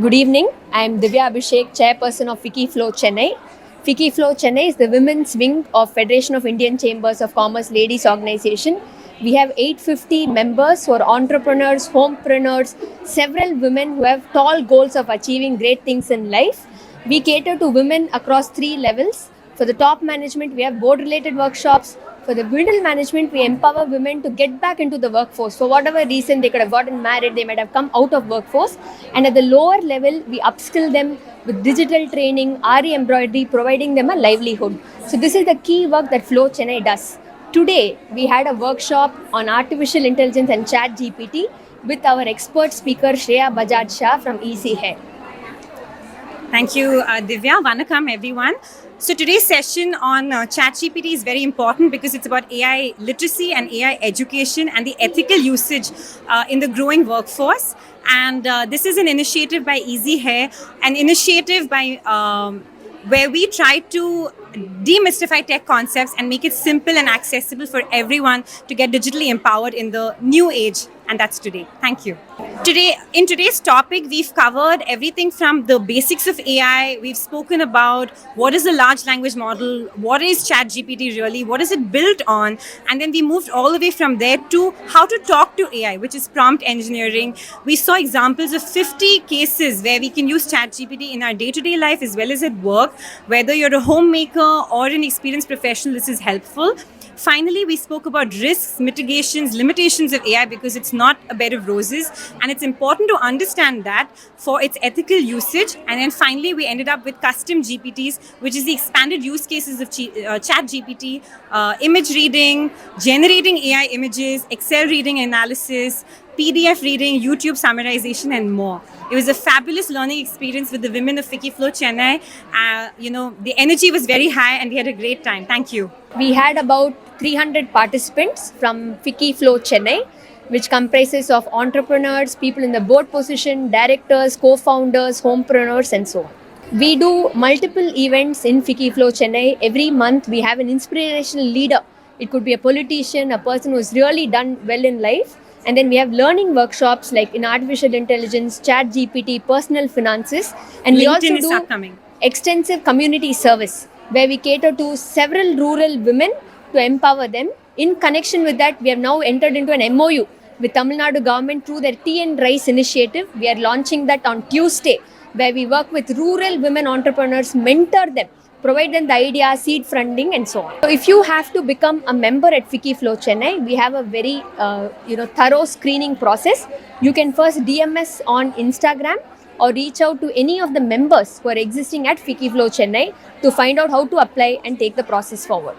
Good evening. I am Divya Abhishek, chairperson of FICCI Chennai. FICCI Chennai is the women's wing of Federation of Indian Chambers of Commerce Ladies Organization. We have 850 members who are entrepreneurs, homepreneurs, several women who have tall goals of achieving great things in life. We cater to women across 3 levels. For the top management, we have board-related workshops. For the middle management, we empower women to get back into the workforce. For whatever reason, they could have gotten married, they might have come out of workforce. And at the lower level, we upskill them with digital training, RE embroidery, providing them a livelihood. So this is the key work that Flow Chennai does. Today, we had a workshop on artificial intelligence and chat GPT with our expert speaker Shreya Bajaj Shah from Easy Hair. Thank you, Divya. Vanakkam, everyone. So today's session on ChatGPT is very important because it's about AI literacy and AI education and the ethical usage in the growing workforce. And this is an initiative by Easy Hair, an initiative by where we try to demystify tech concepts and make it simple and accessible for everyone to get digitally empowered in the new age. And that's today. Thank you. In today's topic, we've covered everything from the basics of AI. We've spoken about what is a large language model, what is ChatGPT really, what is it built on, and then we moved all the way from there to how to talk to AI, which is prompt engineering. We saw examples of 50 cases where we can use ChatGPT in our day-to-day life as well as at work. Whether you're a homemaker or an experienced professional, this is helpful. Finally, we spoke about risks, mitigations, limitations of AI because it's not a bed of roses, and it's important to understand that for its ethical usage. And then finally, we ended up with custom GPTs, which is the expanded use cases of ChatGPT, image reading, generating AI images, Excel reading analysis, PDF reading, YouTube summarization, and more. It was a fabulous learning experience with the women of FICCI Chennai. The energy was very high and we had a great time. Thank you. We had about 300 participants from FICCI Chennai, which comprises of entrepreneurs, people in the board position, directors, co-founders, homepreneurs, and so on. We do multiple events in FICCI Chennai. Every month we have an inspirational leader. It could be a politician, a person who's really done well in life. And then we have learning workshops like in artificial intelligence, chat GPT, personal finances. And we also do extensive community service where we cater to several rural women to empower them. In connection with that, we have now entered into an MOU with Tamil Nadu government through their Tea and Rice initiative. We are launching that on Tuesday, where we work with rural women entrepreneurs, mentor them, provide them the idea, seed funding, and so on. So if you have to become a member at FICCI Chennai, we have a very thorough screening process. You can first DM us on Instagram or reach out to any of the members who are existing at FICCI Chennai to find out how to apply and take the process forward.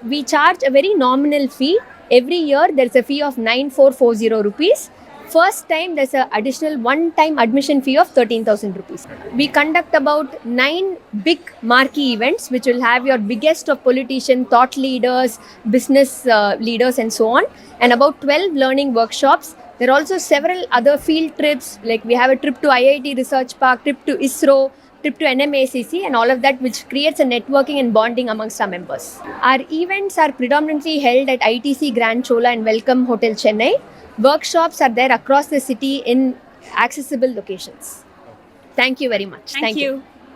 We charge a very nominal fee. Every year there is a fee of 9440 rupees. First time there's an additional one-time admission fee of 13,000 rupees. We conduct about 9 big marquee events which will have your biggest of politicians, thought leaders, business leaders, and so on, and about 12 learning workshops. There are also several other field trips, like we have a trip to IIT Research Park, trip to ISRO, trip to NMACC, and all of that, which creates a networking and bonding amongst our members. Our events are predominantly held at ITC Grand Chola and Welcome Hotel Chennai. Workshops are there across the city in accessible locations. Thank you very much. Thank you.